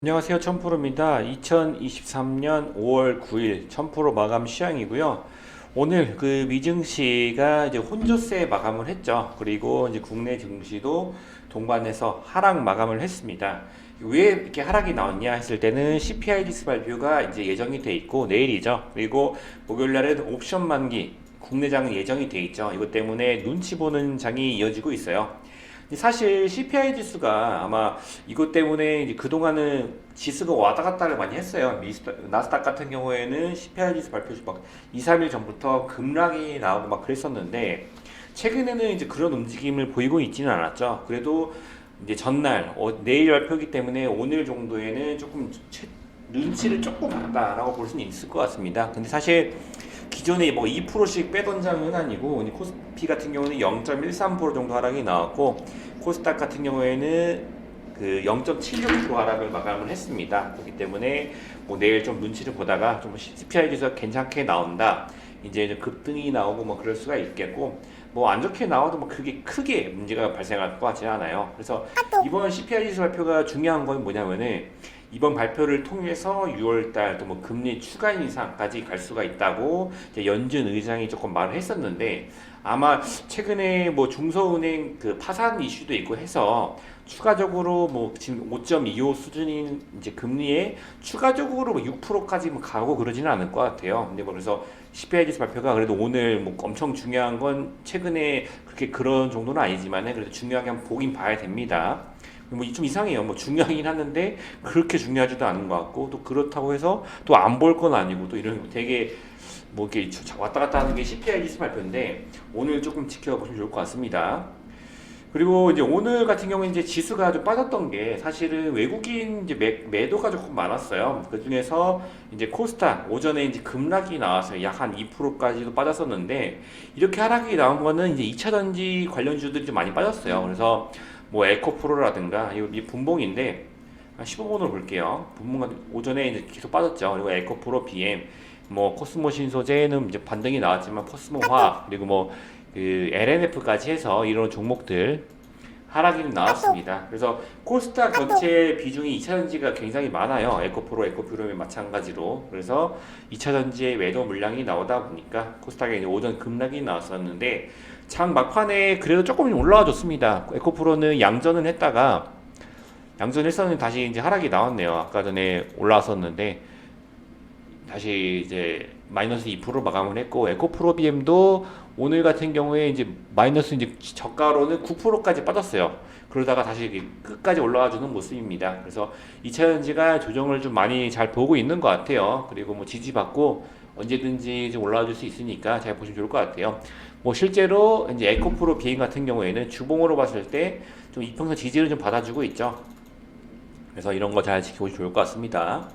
안녕하세요. 천프로입니다. 2023년 5월 9일 천프로 마감 시향이고요. 오늘 그 미증시가 이제 혼조세 마감을 했죠. 그리고 이제 국내 증시도 동반해서 하락 마감을 했습니다. 왜 이렇게 하락이 나왔냐 했을 때는 CPI 지수 발표가 이제 예정이 돼 있고 내일이죠. 그리고 목요일 날은 옵션 만기 국내장은 예정이 돼 있죠. 이것 때문에 눈치 보는 장이 이어지고 있어요. 사실 CPI 지수가 아마 이것 때문에 이제 그동안은 지수가 왔다 갔다를 많이 했어요. 나스닥 같은 경우에는 CPI 지수 발표 막 2, 3일 전부터 급락이 나오고 막 그랬었는데 최근에는 이제 그런 움직임을 보이고 있지는 않았죠. 그래도 이제 전날 내일 발표기 때문에 오늘 정도에는 조금 눈치를 조금 봤다라고 볼 수는 있을 것 같습니다. 근데 사실 기존에 뭐 2%씩 빼던 장은 아니고 코스피 같은 경우는 0.13% 정도 하락이 나왔고 코스닥 같은 경우에는 그 0.76% 하락을 마감을 했습니다. 그렇기 때문에 뭐 내일 좀 눈치를 보다가 좀 CPI 지수가 괜찮게 나온다. 이제 급등이 나오고 뭐 그럴 수가 있겠고 뭐 안 좋게 나와도 뭐 크게 문제가 발생할 것 같지 않아요. 그래서 이번 CPI 지수 발표가 중요한 건 뭐냐면은 이번 발표를 통해서 6월달 또 뭐 금리 추가 인상까지 갈 수가 있다고 이제 연준 의장이 조금 말을 했었는데 아마 최근에 뭐 중소은행 그 파산 이슈도 있고 해서 추가적으로 뭐 지금 5.25 수준인 이제 금리에 추가적으로 뭐 6%까지 뭐 가고 그러지는 않을 것 같아요. 근데 뭐 그래서 CPI 지수 발표가 그래도 오늘 뭐 엄청 중요한 건 최근에 그렇게 그런 정도는 아니지만 그래도 중요하게 한번 보긴 봐야 됩니다. 뭐 좀 이상해요. 뭐 중요하긴 하는데 그렇게 중요하지도 않은 것 같고 또 그렇다고 해서 또 안 볼 건 아니고 또 이런 되게 뭐 이렇게 왔다 갔다 하는 게 CPI 지수 발표인데 오늘 조금 지켜보시면 좋을 것 같습니다. 그리고 이제 오늘 같은 경우는 이제 지수가 좀 빠졌던 게 사실은 외국인 이제 매도가 조금 많았어요. 그 중에서 이제 코스닥 오전에 이제 급락이 나와서 약 한 2%까지도 빠졌었는데 이렇게 하락이 나온 거는 이제 2차 전지 관련주들이 좀 많이 빠졌어요. 그래서 뭐 에코프로라든가 이 분봉인데 15분으로 볼게요. 분봉 오전에 이제 계속 빠졌죠. 그리고 에코프로 BM 뭐 코스모 신소재는 이제 반등이 나왔지만 코스모 화학 그리고 뭐 그 LNF까지 해서 이런 종목들 하락이 좀 나왔습니다. 그래서 코스닥 전체 비중이 2차전지가 굉장히 많아요. 에코프로, 에코프로에 마찬가지로. 그래서 2차전지의 매도 물량이 나오다 보니까 코스닥에 이제 오전 급락이 나왔었는데 장 막판에 그래도 조금 올라와 줬습니다. 에코프로는 양전을 했었는데 다시 이제 하락이 나왔네요. 아까 전에 올라왔었는데 다시 이제 마이너스 2% 마감을 했고 에코프로비엠도 오늘 같은 경우에 이제 마이너스 이제 저가로는 9%까지 빠졌어요. 그러다가 다시 끝까지 올라와 주는 모습입니다. 그래서 2차전지가 조정을 좀 많이 잘 보고 있는 것 같아요. 그리고 뭐 지지받고 언제든지 좀 올라와 줄 수 있으니까 잘 보시면 좋을 것 같아요. 뭐 실제로 이제 에코프로 비행 같은 경우에는 주봉으로 봤을 때 좀 이평선 지지를 좀 받아주고 있죠. 그래서 이런 거 잘 지켜보시면 좋을 것 같습니다.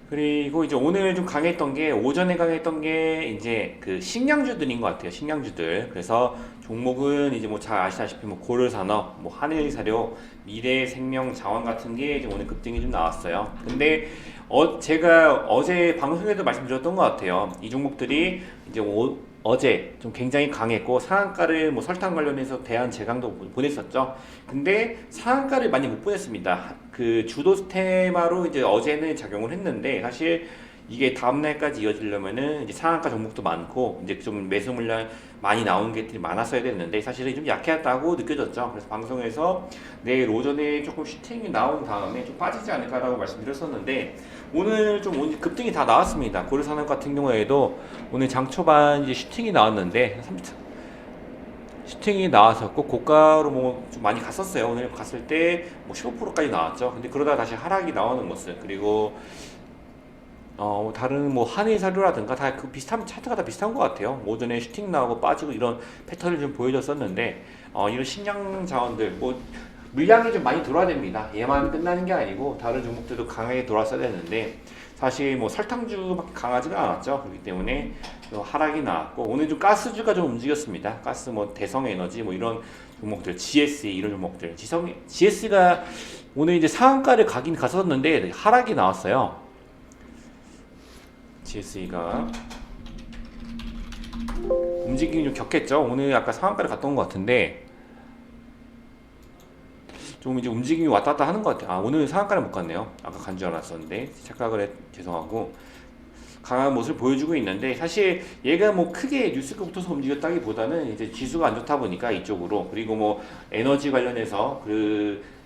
그리고 이제 오늘 좀 강했던 게 오전에 강했던 게 이제 그 식량주들인 것 같아요. 식량주들. 그래서 종목은 이제 뭐 잘 아시다시피 뭐 고려산업, 뭐 한일사료, 미래생명자원 같은 게 이제 오늘 급등이 좀 나왔어요. 근데 제가 어제 방송에도 말씀드렸던 것 같아요. 이 종목들이 이제 어제 좀 굉장히 강했고 상한가를 뭐 설탕 관련해서 대한제강도 보냈었죠. 근데 상한가를 많이 못 보냈습니다. 그 주도 테마로 이제 어제는 작용을 했는데 사실 이게 다음 날까지 이어지려면은 이제 상한가 종목도 많고 이제 좀 매수 물량 많이 나오는 것들이 많았어야 됐는데 사실은 좀 약했다고 느껴졌죠. 그래서 방송에서 내일 오전에 조금 슈팅이 나온 다음에 좀 빠지지 않을까라고 말씀드렸었는데 오늘 좀 급등이 다 나왔습니다. 고려산업 같은 경우에도 오늘 장 초반 이제 슈팅이 나왔는데 슈팅이 나왔었고 고가로 뭐 좀 많이 갔었어요. 오늘 갔을 때 뭐 15%까지 나왔죠. 근데 그러다 다시 하락이 나오는 모습 그리고 다른 뭐 한일사료라든가 다 그 비슷한 차트가 다 비슷한 것 같아요. 오전에 슈팅 나오고 빠지고 이런 패턴을 좀 보여줬었는데 이런 식량 자원들 뭐 물량이 좀 많이 돌아야 됩니다. 얘만 끝나는 게 아니고 다른 종목들도 강하게 돌았어야 되는데 사실 뭐 설탕주밖에 강하지가 않았죠. 그렇기 때문에 하락이 나왔고 오늘 좀 가스주가 좀 움직였습니다. 가스 뭐 대성에너지 뭐 이런 종목들 GSE 이런 종목들 GS가 오늘 이제 상한가를 가긴 갔었는데 하락이 나왔어요. GSE가 움직임이 좀 격했죠. 오늘 아까 상한가를 갔던 것 같은데 좀 이제 움직임이 왔다 갔다 하는 것 같아요. 아, 오늘 상한가를 못 갔네요. 아까 간 줄 알았었는데 착각을 죄송하고 강한 모습을 보여주고 있는데, 사실 얘가 뭐 크게 뉴스가 붙어서 움직였다기보다는 이제 지수가 안 좋다 보니까 이쪽으로, 그리고 뭐 에너지 관련해서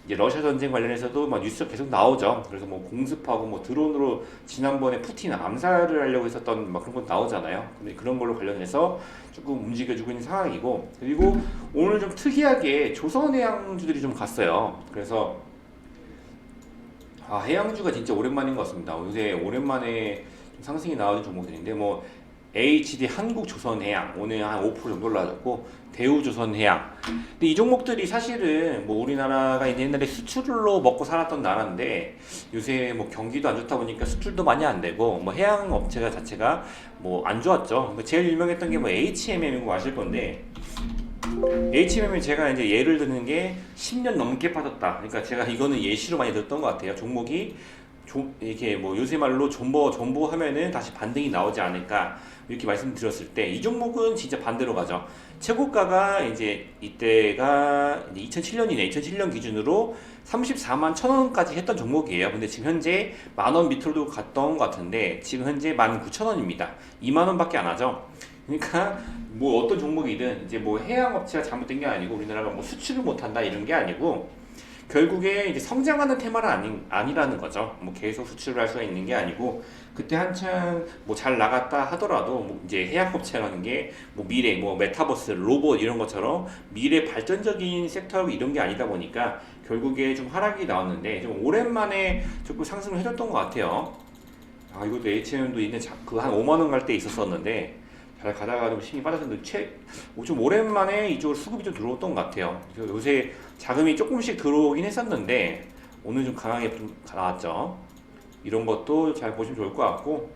이제 러시아 전쟁 관련해서도 막 뉴스가 계속 나오죠. 그래서 뭐 공습하고 뭐 드론으로 지난번에 푸틴 암살을 하려고 했었던 막 그런 거 나오잖아요. 근데 그런 걸로 관련해서 조금 움직여주고 있는 상황이고, 그리고 오늘 좀 특이하게 조선해양주들이 좀 갔어요. 그래서 해양주가 진짜 오랜만인 것 같습니다. 요새 오랜만에 좀 상승이 나오는 종목들인데, 뭐 HD 한국조선해양 오늘 한 5% 정도 올라졌고, 대우조선해양. 근데 이 종목들이 사실은 뭐 우리나라가 이제 옛날에 수출로 먹고 살았던 나라인데, 요새 뭐 경기도 안 좋다 보니까 수출도 많이 안 되고, 뭐 해양 업체가 자체가 뭐 안 좋았죠. 뭐 제일 유명했던 게 뭐 HMM이고 아실 건데, HMM을 제가 이제 예를 드는 게 10년 넘게 빠졌다. 그러니까 제가 이거는 예시로 많이 들었던 것 같아요. 종목이 이렇게 뭐 요새 말로 존버 하면은 다시 반등이 나오지 않을까, 이렇게 말씀드렸을 때 이 종목은 진짜 반대로 가죠. 최고가가 이제 이때가 2007년이네. 2007년 기준으로 34만 1,000원까지 했던 종목이에요. 근데 지금 현재 만원 밑으로도 갔던 것 같은데, 지금 현재 19,000원입니다. 2만 원밖에 안 하죠. 그러니까 뭐 어떤 종목이든 이제 뭐 해양업체가 잘못된 게 아니고, 우리나라가 뭐 수출을 못한다 이런 게 아니고, 결국에 이제 성장하는 테마는 아니라는 거죠. 뭐 계속 수출을 할 수가 있는 게 아니고, 그때 한창 뭐 잘 나갔다 하더라도 뭐 이제 해양업체라는 게 뭐 미래, 뭐 메타버스, 로봇 이런 것처럼 미래 발전적인 섹터 이런 게 아니다 보니까 결국에 좀 하락이 나왔는데, 좀 오랜만에 조금 상승을 해줬던 것 같아요. 이것도 H&M도 있는 그 한 5만 원 갈 때 있었었는데, 잘 가다가 좀 힘이 빠졌는데, 좀 오랜만에 이쪽으로 수급이 좀 들어왔던 것 같아요. 그래서 요새 자금이 조금씩 들어오긴 했었는데, 오늘 좀 강하게 좀 나왔죠. 이런 것도 잘 보시면 좋을 것 같고,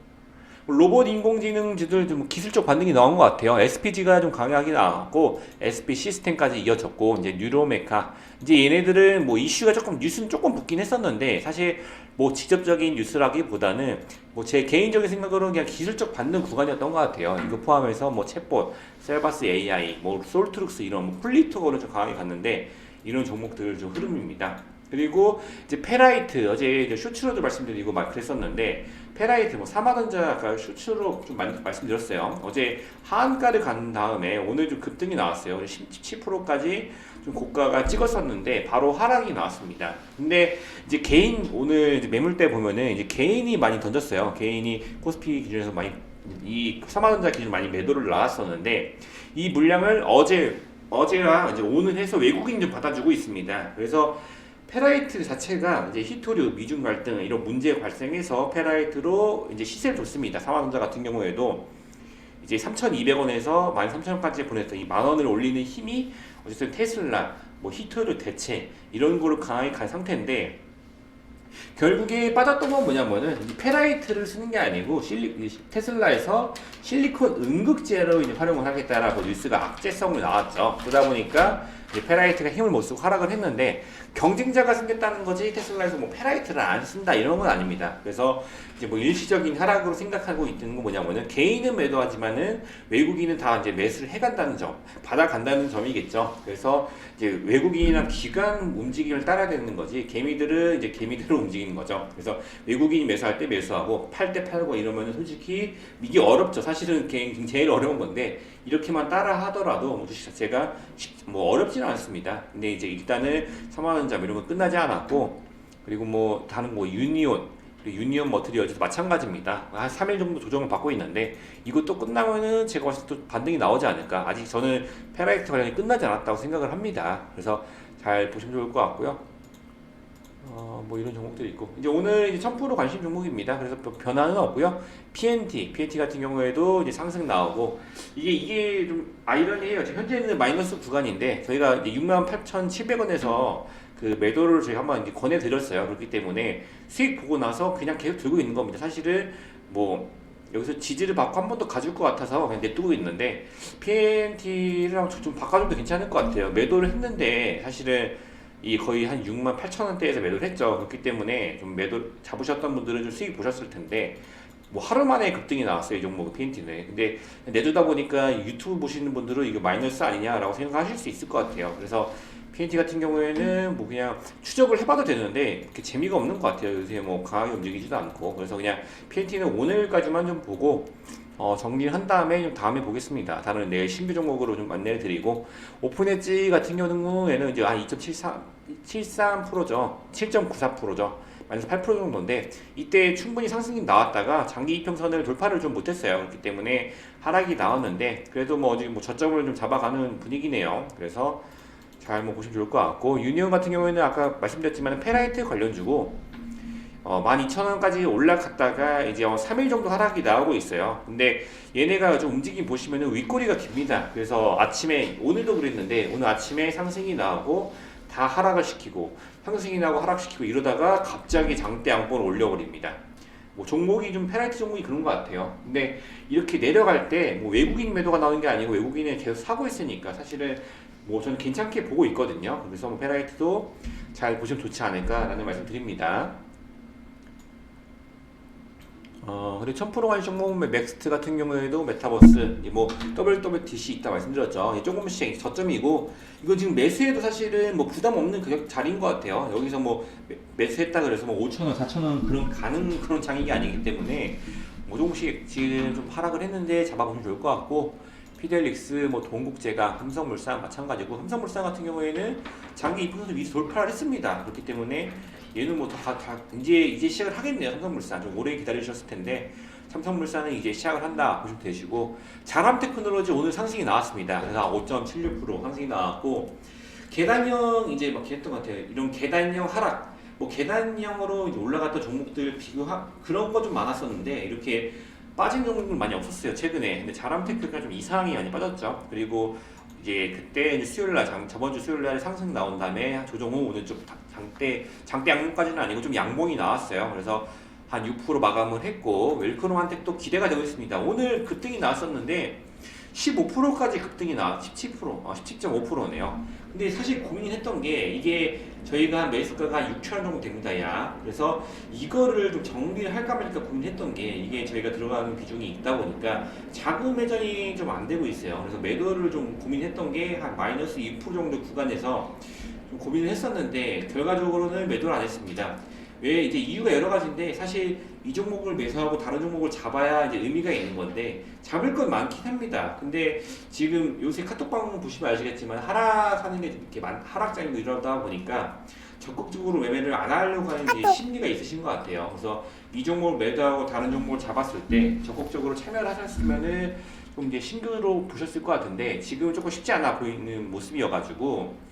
로봇 인공지능주들 좀 기술적 반등이 나온 것 같아요. SPG가 좀 강하게 나왔고, SP 시스템까지 이어졌고, 이제 뉴로메카. 이제 얘네들은 뭐 이슈가 뉴스는 조금 붙긴 했었는데, 사실 뭐 직접적인 뉴스라기보다는 뭐 제 개인적인 생각으로는 그냥 기술적 반등 구간이었던 것 같아요. 이거 포함해서 뭐 챗봇, 셀바스 AI, 뭐 솔트룩스 이런 뭐 플리토거는 좀 강하게 갔는데, 이런 종목들 좀 흐름입니다. 그리고 이제 페라이트, 어제 이제 쇼츠로도 말씀드리고 막 그랬었는데, 페라이트 뭐 사마전자 아까 쇼츠로 좀 많이 말씀드렸어요. 어제 하한가를 간 다음에 오늘 좀 급등이 나왔어요. 17%까지 좀 고가가 찍었었는데 바로 하락이 나왔습니다. 근데 이제 오늘 이제 매물대 보면은 이제 개인이 많이 던졌어요. 개인이 코스피 기준에서 많이, 이 사마전자 기준 많이 매도를 나왔었는데, 이 물량을 어제랑 이제 오늘 해서 외국인이 좀 받아주고 있습니다. 그래서 페라이트 자체가 이제 히토류, 미중 갈등 이런 문제 발생해서 페라이트로 이제 시세를 줬습니다. 사마전자 같은 경우에도 이제 3,200원에서 13,000원까지 보냈던 이 만원을 올리는 힘이 어쨌든 테슬라, 뭐 히토류 대체 이런 거를 강하게 간 상태인데, 결국에 빠졌던 건 뭐냐면은 페라이트를 쓰는 게 아니고 테슬라에서 실리콘 음극재로 이제 활용을 하겠다라고 뉴스가 악재성을 나왔죠. 그러다 보니까 이제 페라이트가 힘을 못 쓰고 하락을 했는데, 경쟁자가 생겼다는 거지 테슬라에서 뭐 페라이트를 안 쓴다 이런 건 아닙니다. 그래서 이제 뭐 일시적인 하락으로 생각하고 있는 건 뭐냐면은, 개인은 매도하지만은 외국인은 다 이제 매수를 해간다는 점, 받아간다는 점이겠죠. 그래서 이제 외국인이나 기관 움직임을 따라야 되는 거지, 개미들은 이제 개미대로 움직이는 거죠. 그래서 외국인이 매수할 때 매수하고 팔 때 팔고 이러면은 솔직히 이게 어렵죠. 사실은 제일 어려운 건데, 이렇게만 따라 하더라도 뭐 주식 자체가 뭐 어렵지는 않습니다. 근데 이제 일단은 3만원짜리 이런 건 끝나지 않았고, 그리고 뭐 다른 뭐 유니온 머트리얼즈도 마찬가지입니다. 한 3일 정도 조정을 받고 있는데, 이것도 끝나면은 제가 봤을 때 또 반등이 나오지 않을까. 아직 저는 페라이트 관련이 끝나지 않았다고 생각을 합니다. 그래서 잘 보시면 좋을 것 같고요. 뭐 이런 종목들이 있고, 이제 오늘 이제 1000% 관심 종목입니다. 그래서 변화는 없고요. PNT 같은 경우에도 이제 상승 나오고, 이게 좀 아이러니해요. 현재는 마이너스 구간인데, 저희가 이제 68,700원에서 그 매도를 저희가 한번 이제 권해드렸어요. 그렇기 때문에 수익 보고 나서 그냥 계속 들고 있는 겁니다. 사실은 뭐 여기서 지지를 받고 한 번 더 가줄 것 같아서 그냥 냅두고 있는데, PNT랑 좀 바꿔줘도 괜찮을 것 같아요. 매도를 했는데 사실은 이 거의 한 68,000원대에서 매도를 했죠. 그렇기 때문에 좀 매도 잡으셨던 분들은 좀 수익 보셨을 텐데, 뭐 하루 만에 급등이 나왔어요, 이 종목 PNT는. 근데 내두다 보니까 유튜브 보시는 분들은 이거 마이너스 아니냐라고 생각하실 수 있을 것 같아요. 그래서 PNT 같은 경우에는 뭐 그냥 추적을 해봐도 되는데 그렇게 재미가 없는 것 같아요. 요새 뭐 강하게 움직이지도 않고. 그래서 그냥 PNT는 오늘까지만 좀 보고 정리를 한 다음에 좀 다음에 보겠습니다. 다른 내일 신규 종목으로 좀 안내를 드리고, 오픈엣지 같은 경우에는 이제 한 2.73%죠. 7.94%죠. 마이너스 8% 정도인데, 이때 충분히 상승이 나왔다가 장기 이평선을 돌파를 좀 못했어요. 그렇기 때문에 하락이 나왔는데, 그래도 뭐 어디 뭐 저점을 좀 잡아가는 분위기네요. 그래서 잘 뭐 보시면 좋을 것 같고, 유니온 같은 경우에는 아까 말씀드렸지만 페라이트 관련주고 12,000원까지 올라갔다가 이제 3일 정도 하락이 나오고 있어요. 근데 얘네가 좀 움직임 보시면은 윗꼬리가 깁니다. 그래서 아침에, 오늘도 그랬는데 오늘 아침에 상승이 나오고 다 하락을 시키고, 상승이 나고 하락시키고 이러다가 갑자기 장대 양봉을 올려버립니다. 뭐 종목이 좀 페라이트 종목이 그런 것 같아요. 근데 이렇게 내려갈 때 뭐 외국인 매도가 나오는 게 아니고 외국인이 계속 사고 있으니까 사실은 뭐 저는 괜찮게 보고 있거든요. 그래서 뭐 페라이트도 잘 보시면 좋지 않을까라는 말씀 드립니다. 그리고 1000% 종목 맥스트 같은 경우에도 메타버스, 뭐 WWDC 있다 말씀드렸죠. 조금씩 저점이고, 이거 지금 매수해도 사실은 뭐 부담 없는 가격 자리인 것 같아요. 여기서 뭐 매수했다 그래서 뭐 5,000원, 4,000원 그런 가는 그런 장익이 아니기 때문에 뭐 조금씩 지금 좀 하락을 했는데 잡아보면 좋을 것 같고, 피델릭스, 뭐 동국제강, 삼성물산 마찬가지고, 삼성물산 같은 경우에는 장기 2% 미리 돌파를 했습니다. 그렇기 때문에 얘는 뭐 다 이제 시작을 하겠네요. 삼성물산 좀 오래 기다리셨을 텐데 삼성물산은 이제 시작을 한다 보시면 되시고, 자람테크놀로지 오늘 상승이 나왔습니다. 그래서 5.76% 상승이 나왔고, 계단형 이제 막 했던 것 같아요. 이런 계단형 하락, 뭐 계단형으로 이제 올라갔던 종목들 그런 거 좀 많았었는데 이렇게 빠진 종목은 많이 없었어요 최근에. 근데 자람테크가 좀 이상하게 많이 빠졌죠. 그리고 이제 그때 이제 수요일날 저번 주 수요일날 상승 나온 다음에 조정 후 오늘 좀 장대 양봉까지는 아니고 좀 양봉이 나왔어요. 그래서 한 6% 마감을 했고, 웰크롬한테 또 기대가 되고 있습니다. 오늘 급등이 나왔었는데 15%까지 급등이 17.5%네요. 근데 사실 고민을 했던 게, 이게 저희가 매수가가 한 6,000원 정도 됩니다, 야. 그래서 이거를 좀 정리를 할까 말까 고민했던 게, 이게 저희가 들어가는 비중이 있다 보니까 자금 회전이 좀 안 되고 있어요. 그래서 매도를 좀 고민했던 게 한 마이너스 2% 정도 구간에서 좀 고민을 했었는데 결과적으로는 매도를 안 했습니다. 왜, 이제 이유가 여러 가지인데, 사실 이 종목을 매수하고 다른 종목을 잡아야 이제 의미가 있는 건데, 잡을 건 많긴 합니다. 근데 지금 요새 카톡방 보시면 아시겠지만 하락하는 게 이렇게 하락장이 이러다 보니까 적극적으로 매매를 안 하려고 하는 이제 심리가 있으신 것 같아요. 그래서 이 종목을 매도하고 다른 종목을 잡았을 때 적극적으로 참여를 하셨으면은 좀 이제 신규로 보셨을 것 같은데, 지금은 조금 쉽지 않아 보이는 모습이어가지고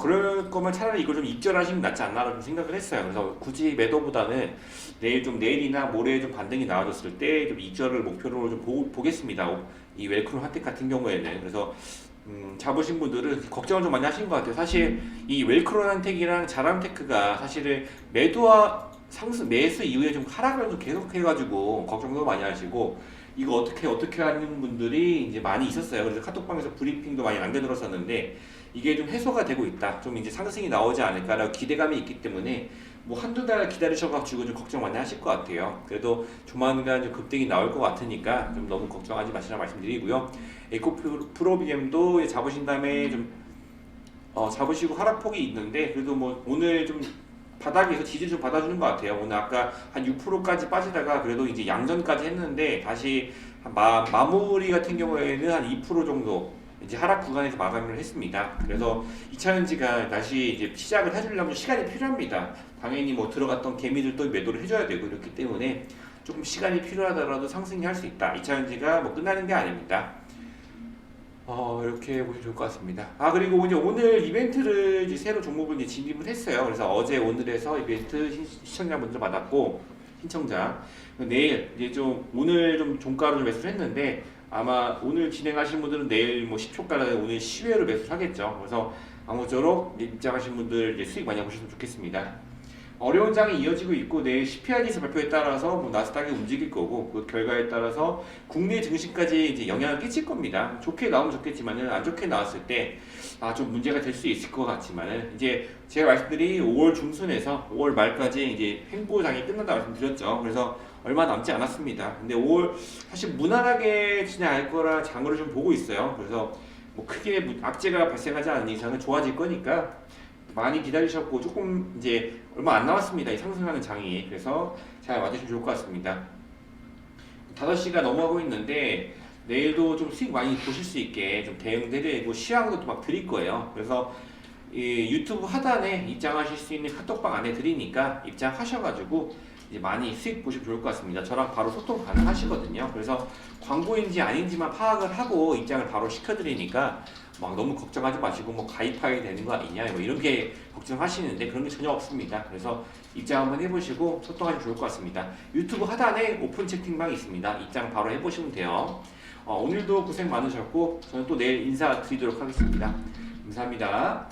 그럴 거면 차라리 이걸 좀 입절하시면 낫지 않나라는 생각을 했어요. 그래서 굳이 매도보다는 내일이나 모레에 좀 반등이 나와줬을 때 좀 입절을 목표로 좀 보겠습니다. 이 웰크롬 핫텍 같은 경우에는. 그래서 잡으신 분들은 걱정을 좀 많이 하신 것 같아요. 사실 이 웰크롬 핫텍이랑 자람테크가 사실은 매도와 매수 이후에 좀 하락을 좀 계속해가지고 걱정도 많이 하시고, 이거 어떻게 하는 분들이 이제 많이 있었어요. 그래서 카톡방에서 브리핑도 많이 남겨들었었는데, 이게 좀 해소가 되고 있다, 좀 이제 상승이 나오지 않을까라고 기대감이 있기 때문에 뭐 한두 달 기다리셔가지고 좀 걱정 많이 하실 것 같아요. 그래도 조만간 좀 급등이 나올 것 같으니까 좀 너무 걱정하지 마시라 말씀드리고요. 에코 프로비엠도 잡으신 다음에 좀 잡으시고 하락폭이 있는데, 그래도 뭐 오늘 좀 바닥에서 지지 좀 받아주는 것 같아요. 오늘 아까 한 6%까지 빠지다가 그래도 이제 양전까지 했는데, 다시 마무리 같은 경우에는 한 2% 정도 이제 하락 구간에서 마감을 했습니다. 그래서 2차전지가 다시 이제 시작을 해주려면 시간이 필요합니다. 당연히 뭐 들어갔던 개미들도 매도를 해줘야 되고 이렇기 때문에 조금 시간이 필요하더라도 상승이 할 수 있다. 2차전지가 뭐 끝나는 게 아닙니다. 이렇게 보시면 좋을 것 같습니다. 그리고 이제 오늘 이벤트를 이제 새로 종목을 이제 진입을 했어요. 그래서 어제 오늘에서 이벤트 시청자분들 받았고, 신청자. 내일 이제 좀 오늘 좀 종가로 좀 매수를 했는데, 아마 오늘 진행하신 분들은 내일 뭐 10초가를 오늘 10회로 매수를 하겠죠. 그래서 아무쪼록 입장하신 분들 이제 수익 많이 보셨으면 좋겠습니다. 어려운 장이 이어지고 있고, 내일 CPI 지수 발표에 따라서 뭐 나스닥이 움직일 거고, 그 결과에 따라서 국내 증시까지 이제 영향을 끼칠 겁니다. 좋게 나오면 좋겠지만은 안 좋게 나왔을 때 좀 문제가 될 수 있을 것 같지만은, 이제 제가 말씀드린 5월 중순에서 5월 말까지 이제 횡보장이 끝난다 말씀드렸죠. 그래서 얼마 남지 않았습니다. 근데 5월 사실 무난하게 진행할 거라 장으로 좀 보고 있어요. 그래서 뭐 크게 악재가 발생하지 않는 이상은 좋아질 거니까 많이 기다리셨고 조금 이제 얼마 안 남았습니다. 이 상승하는 장이. 그래서 잘 맞으시면 좋을 것 같습니다. 5시가 넘어가고 있는데 내일도 좀 수익 많이 보실 수 있게 좀 대응드리고 시황도 또 막 드릴 거예요. 그래서 이 유튜브 하단에 입장하실 수 있는 카톡방 안에 드리니까 입장하셔가지고 이제 많이 수익 보시면 좋을 것 같습니다. 저랑 바로 소통 가능하시거든요. 그래서 광고인지 아닌지만 파악을 하고 입장을 바로 시켜드리니까 막 너무 걱정하지 마시고 뭐 가입하게 되는 거 아니냐 뭐 이런 게 걱정하시는데 그런 게 전혀 없습니다. 그래서 입장 한번 해보시고 소통하시면 좋을 것 같습니다. 유튜브 하단에 오픈 채팅방이 있습니다. 입장 바로 해보시면 돼요. 오늘도 고생 많으셨고 저는 또 내일 인사드리도록 하겠습니다. 감사합니다.